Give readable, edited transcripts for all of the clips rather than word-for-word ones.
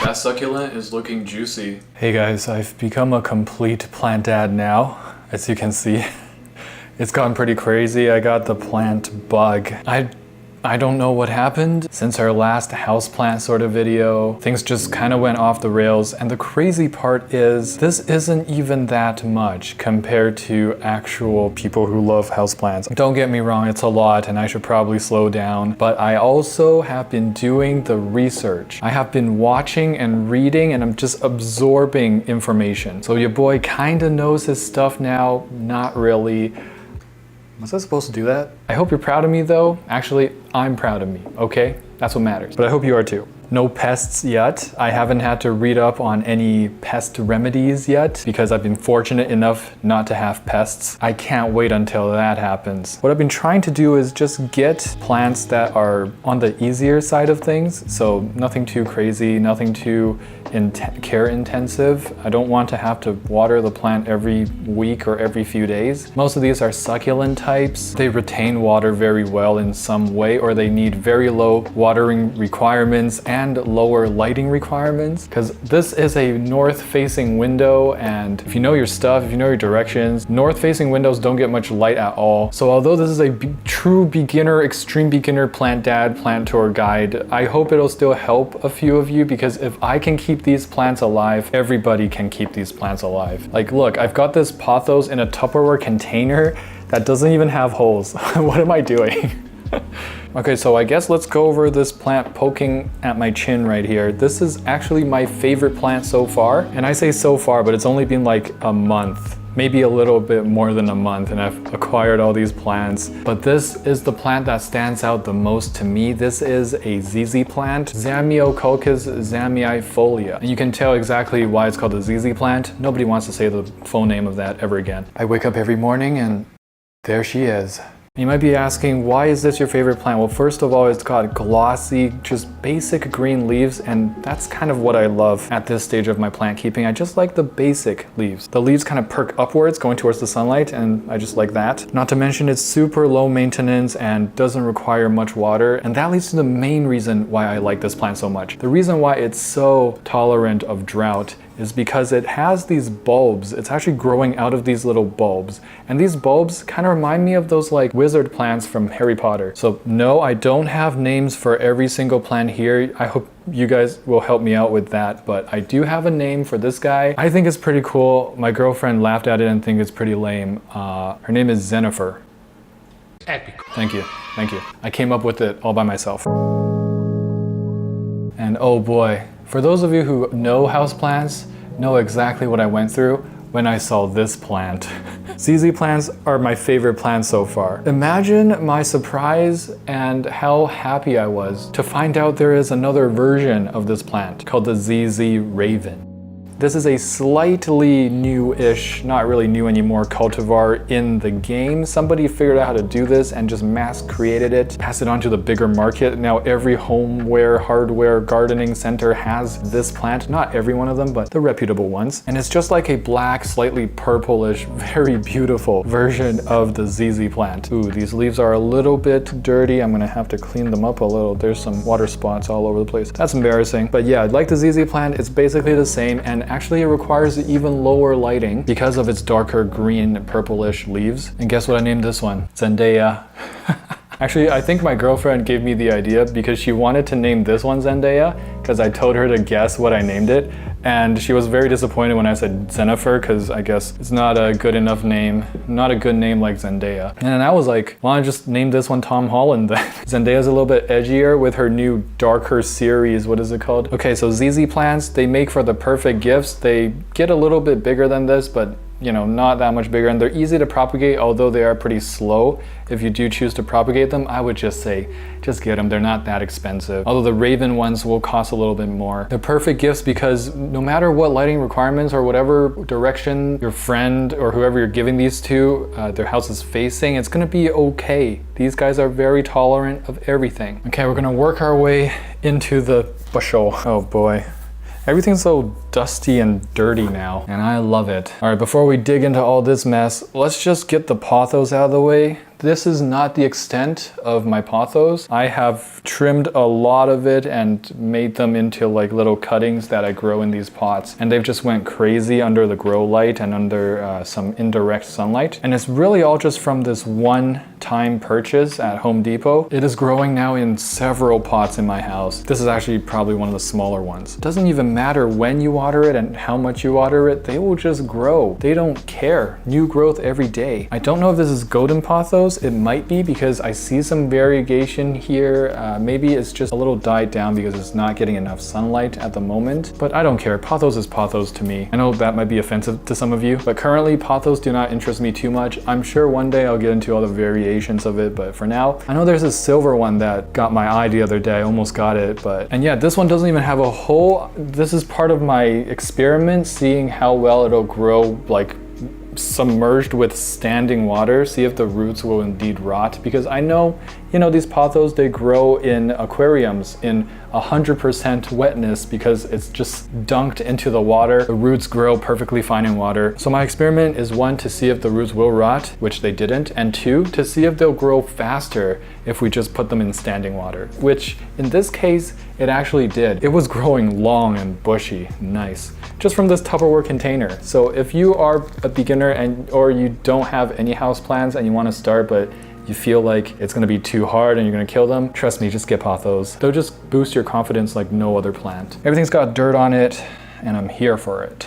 That succulent is looking juicy. Hey guys, I've become a complete plant dad now, as you can see. It's gone pretty crazy. I got the plant bug. I don't know what happened. Since our last houseplant sort of video, things just kind of went off the rails. And the crazy part is, this isn't even that much compared to actual people who love houseplants. Don't get me wrong, it's a lot and I should probably slow down. But I also have been doing the research. I have been watching and reading and I'm just absorbing information. So your boy kinda knows his stuff now, not really. Was I supposed to do that? I hope you're proud of me though. Actually, I'm proud of me, okay? That's what matters. But I hope you are too. No pests yet. I haven't had to read up on any pest remedies yet because I've been fortunate enough not to have pests. I can't wait until that happens. What I've been trying to do is just get plants that are on the easier side of things. So nothing too crazy, nothing too care intensive. I don't want to have to water the plant every week or every few days. Most of these are succulent types. They retain water very well in some way, or they need very low watering requirements and lower lighting requirements, because this is a north-facing window, and if you know your stuff, if you know your directions, north-facing windows don't get much light at all. So although this is a true beginner, extreme beginner plant dad, plant tour guide, I hope it'll still help a few of you, because if I can keep these plants alive, everybody can keep these plants alive. Like, look, I've got this pothos in a Tupperware container that doesn't even have holes. What am I doing? Okay, so I guess let's go over this plant poking at my chin right here. This is actually my favorite plant so far. And I say so far, but it's only been like a month. Maybe a little bit more than a month, and I've acquired all these plants. But this is the plant that stands out the most to me. This is a Zizi plant, Zamioculcas zamiifolia. And you can tell exactly why it's called a Zizi plant. Nobody wants to say the full name of that ever again. I wake up every morning and there she is. You might be asking, why is this your favorite plant? Well, first of all, it's got glossy, just basic green leaves, and that's kind of what I love at this stage of my plant keeping. I just like the basic leaves. The leaves kind of perk upwards going towards the sunlight, and I just like that. Not to mention it's super low maintenance and doesn't require much water, and that leads to the main reason why I like this plant so much. The reason why it's so tolerant of drought is because it has these bulbs. It's actually growing out of these little bulbs. And these bulbs kind of remind me of those like wizard plants from Harry Potter. So no, I don't have names for every single plant here. I hope you guys will help me out with that, but I do have a name for this guy. I think it's pretty cool. My girlfriend laughed at it and think it's pretty lame. Her name is Zenifer. Epic. Thank you, thank you. I came up with it all by myself. And oh boy, for those of you who know houseplants, know exactly what I went through when I saw this plant. Zizi plants are my favorite plants so far. Imagine my surprise and how happy I was to find out there is another version of this plant called the Zizi Raven. This is a slightly new-ish, not really new anymore, cultivar in the game. Somebody figured out how to do this and just mass created it, passed it on to the bigger market. Now every homeware, hardware, gardening center has this plant. Not every one of them, but the reputable ones. And it's just like a black, slightly purplish, very beautiful version of the Zizi plant. Ooh, these leaves are a little bit dirty. I'm gonna have to clean them up a little. There's some water spots all over the place. That's embarrassing. But yeah, like the Zizi plant, it's basically the same, and actually it requires even lower lighting because of its darker green purplish leaves. And guess what I named this one? Zendaya. Actually, I think my girlfriend gave me the idea because she wanted to name this one Zendaya because I told her to guess what I named it. And she was very disappointed when I said Zenifer because I guess it's not a good enough name. Not a good name like Zendaya. And then I was like, why don't I just name this one Tom Holland then? Zendaya's a little bit edgier with her new darker series. What is it called? Okay, so Zizi plants, they make for the perfect gifts. They get a little bit bigger than this, but you know, not that much bigger, and they're easy to propagate, although they are pretty slow. If you do choose to propagate them, I would just say, just get them. They're not that expensive. Although the Raven ones will cost a little bit more. They're perfect gifts because no matter what lighting requirements or whatever direction your friend or whoever you're giving these to, their house is facing, it's gonna be okay. These guys are very tolerant of everything. Okay, we're gonna work our way into the bushel. Oh boy. Everything's so dusty and dirty now, and I love it. All right, before we dig into all this mess, let's just get the pothos out of the way. this is not the extent of my pothos. I have trimmed a lot of it and made them into like little cuttings that I grow in these pots. And they've just went crazy under the grow light and under some indirect sunlight. And it's really all just from this one-time purchase at Home Depot. It is growing now in several pots in my house. This is actually probably one of the smaller ones. It doesn't even matter when you water it and how much you water it, they will just grow. They don't care. New growth every day. I don't know if this is golden pothos. It might be because I see some variegation here. Maybe it's just a little died down because it's not getting enough sunlight at the moment, but I don't care. Pothos is pothos to me. I know that might be offensive to some of you, but currently pothos do not interest me too much. I'm sure one day I'll get into all the variations of it, but for now, I know there's a silver one that got my eye the other day. I almost got it, and yeah, this one doesn't even have a hole. This is part of my experiment, seeing how well it'll grow like submerged with standing water, see if the roots will indeed rot, because I know, you know, these pothos, they grow in aquariums in 100% wetness because it's just dunked into the water. The roots grow perfectly fine in water. So my experiment is 1, to see if the roots will rot, which they didn't, and 2, to see if they'll grow faster if we just put them in standing water, which in this case, it actually did. It was growing long and bushy, nice, just from this Tupperware container. So if you are a beginner or you don't have any house plants and you want to start, but you feel like it's gonna be too hard and you're gonna kill them, trust me, just get pothos. They'll just boost your confidence like no other plant. Everything's got dirt on it and I'm here for it.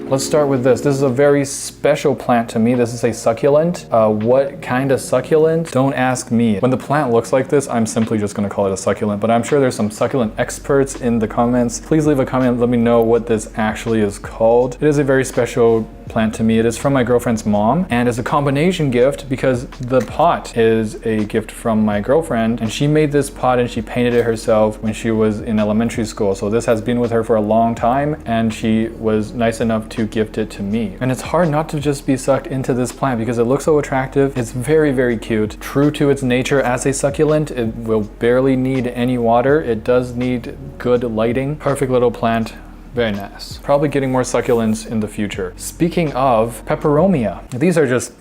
Let's start with this. This is a very special plant to me. This is a succulent. What kind of succulent? Don't ask me. When the plant looks like this, I'm simply just gonna call it a succulent, but I'm sure there's some succulent experts in the comments. Please leave a comment, let me know what this actually is called. It is a very special plant to me. It is from my girlfriend's mom, and it's a combination gift because the pot is a gift from my girlfriend, and she made this pot and she painted it herself when she was in elementary school. So this has been with her for a long time, and she was nice enough to gift it to me. And it's hard not to just be sucked into this plant because it looks so attractive. It's very, very cute. True to its nature as a succulent, it will barely need any water. It does need good lighting. Perfect little plant. Very nice. Probably getting more succulents in the future. Speaking of peperomia, these are just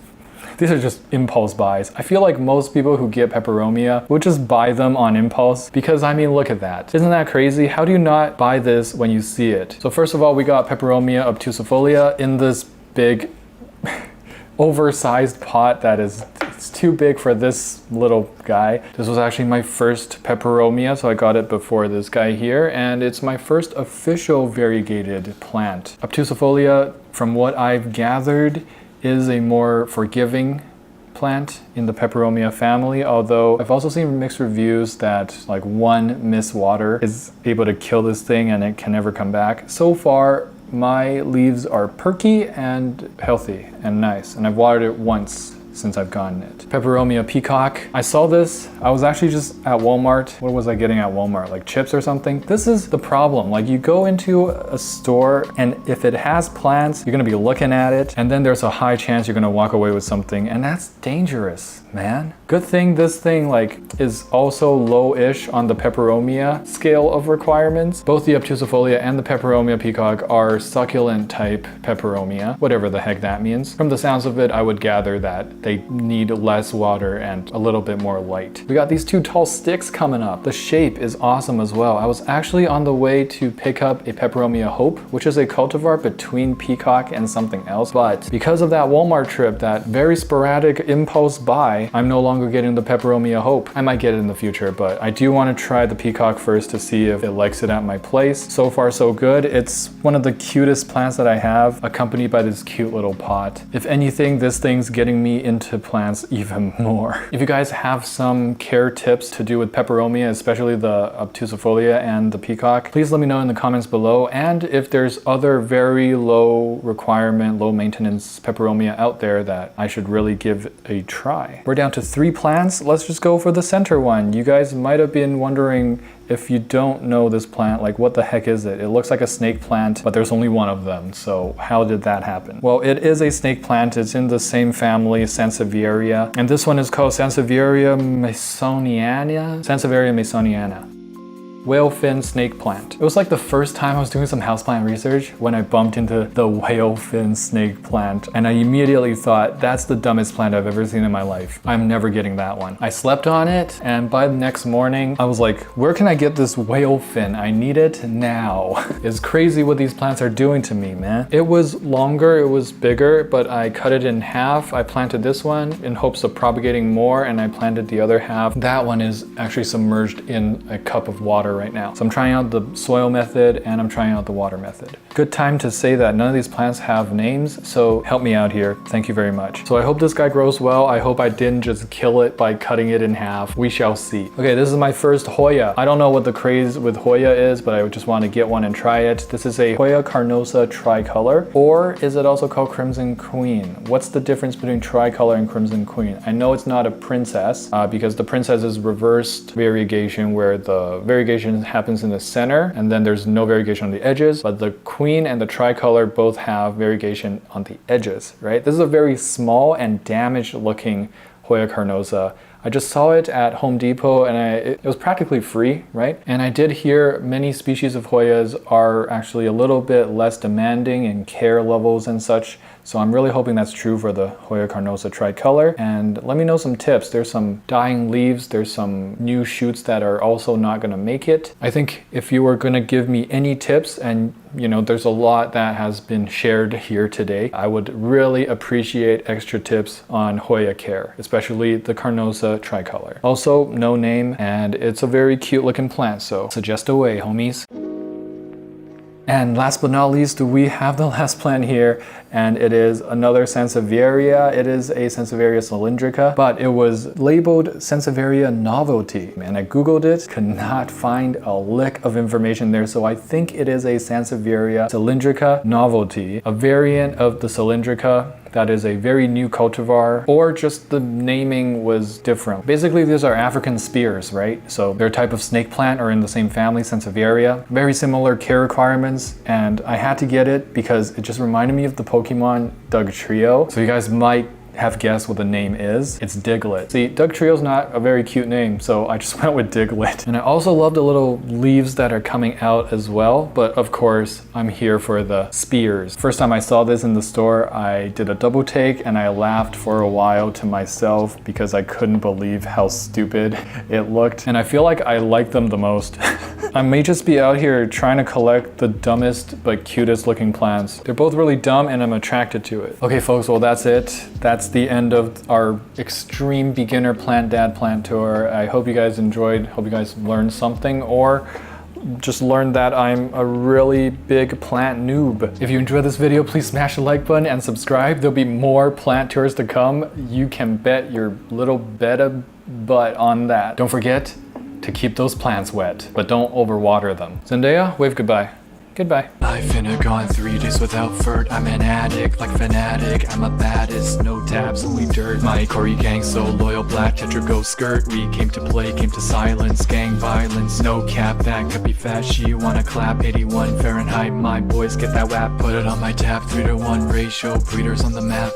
impulse buys. I feel like most people who get peperomia will just buy them on impulse because, I mean, look at that. Isn't that crazy? How do you not buy this when you see it? So first of all, we got peperomia obtusifolia in this big oversized pot that is, it's too big for this little guy. This was actually my first peperomia, so I got it before this guy here, and it's my first official variegated plant. Obtusifolia, from what I've gathered, is a more forgiving plant in the peperomia family, although I've also seen mixed reviews that like one miss water is able to kill this thing and it can never come back. So far, my leaves are perky and healthy and nice, and I've watered it once since I've gotten it. Peperomia peacock. I saw this. I was actually just at Walmart. What was I getting at Walmart? Like chips or something? This is the problem. Like you go into a store and if it has plants, you're gonna be looking at it and then there's a high chance you're gonna walk away with something, and that's dangerous, man. Good thing this thing like is also low-ish on the peperomia scale of requirements. Both the obtusifolia and the peperomia peacock are succulent type peperomia, whatever the heck that means. From the sounds of it, I would gather that they need less water and a little bit more light. We got these 2 tall sticks coming up. The shape is awesome as well. I was actually on the way to pick up a peperomia hope, which is a cultivar between peacock and something else, but because of that Walmart trip, that very sporadic impulse buy, I'm no longer getting the peperomia hope. I might get it in the future, but I do want to try the peacock first to see if it likes it at my place. So far so good. It's one of the cutest plants that I have, accompanied by this cute little pot. If anything, this thing's getting me into plants even more. If you guys have some care tips to do with peperomia, especially the obtusifolia and the peacock, please let me know in the comments below. And if there's other very low requirement, low maintenance peperomia out there that I should really give a try. We're down to 3 plants. Let's just go for the center one. You guys might have been wondering, if you don't know this plant, like what the heck is it? It looks like a snake plant, but there's only one of them. So how did that happen? Well, it is a snake plant. It's in the same family, Sansevieria. And this one is called Sansevieria masoniana. Sansevieria masoniana. whale fin snake plant. It was like the first time I was doing some houseplant research when I bumped into the whale fin snake plant, and I immediately thought, that's the dumbest plant I've ever seen in my life. I'm never getting that one. I slept on it, and by the next morning, I was like, where can I get this whale fin? I need it now. It's crazy what these plants are doing to me, man. It was longer, it was bigger, but I cut it in half. I planted this one in hopes of propagating more, and I planted the other half. That one is actually submerged in a cup of water right now. So I'm trying out the soil method and I'm trying out the water method. Good time to say that none of these plants have names, so help me out here. Thank you very much. So I hope this guy grows well. I hope I didn't just kill it by cutting it in half. We shall see. Okay, this is my first Hoya. I don't know what the craze with Hoya is, but I just want to get one and try it. This is a Hoya Carnosa tricolor, or is it also called Crimson Queen? What's the difference between tricolor and Crimson Queen? I know it's not a princess because the princess is reversed variegation, where the variegation happens in the center and then there's no variegation on the edges, but the queen and the tricolor both have variegation on the edges, right? This is a very small and damaged looking Hoya Carnosa. I just saw it at Home Depot and it was practically free, right? And I did hear many species of Hoyas are actually a little bit less demanding in care levels and such. So I'm really hoping that's true for the Hoya Carnosa tricolor. And let me know some tips. There's some dying leaves. There's some new shoots that are also not gonna make it. I think if you were gonna give me any tips, and you know, there's a lot that has been shared here today, I would really appreciate extra tips on Hoya care, especially the Carnosa tricolor. Also, no name, and it's a very cute looking plant, so suggest away, homies. And last but not least, we have the last plant here, and it is another Sansevieria. It is a Sansevieria cylindrica, but it was labeled Sansevieria novelty. And I Googled it, could not find a lick of information there, so I think it is a Sansevieria cylindrica novelty, a variant of the cylindrica that is a very new cultivar, or just the naming was different. Basically, these are African spears, right? So they're a type of snake plant or in the same family, Sansevieria. Very similar care requirements, and I had to get it because it just reminded me of the Pokemon Dugtrio. So you guys might have guessed what the name is. It's Diglett. See, Dugtrio's not a very cute name, so I just went with Diglett. And I also love the little leaves that are coming out as well, but of course, I'm here for the spears. First time I saw this in the store, I did a double take and I laughed for a while to myself because I couldn't believe how stupid it looked. And I feel like I like them the most. I may just be out here trying to collect the dumbest but cutest looking plants. They're both really dumb and I'm attracted to it. Okay folks, well that's it. That's the end of our extreme beginner plant dad plant tour. I hope you guys enjoyed, hope you guys learned something, or just learned that I'm a really big plant noob. If you enjoyed this video, please smash the like button and subscribe. There'll be more plant tours to come. You can bet your little betta butt on that. Don't forget to keep those plants wet, but don't overwater them. Zendaya, wave goodbye. Goodbye. I've finna gone 3 days without flirt. I'm an addict, like fanatic. I'm a baddest, no tabs, only dirt. My Corey gang so loyal, black Tetra go skirt. We came to play, came to silence, gang violence. No cap, that could be fat. She wanna clap, 81 Fahrenheit. My boys get that whap, put it on my tab. 3-to-1 ratio, breeders on the map.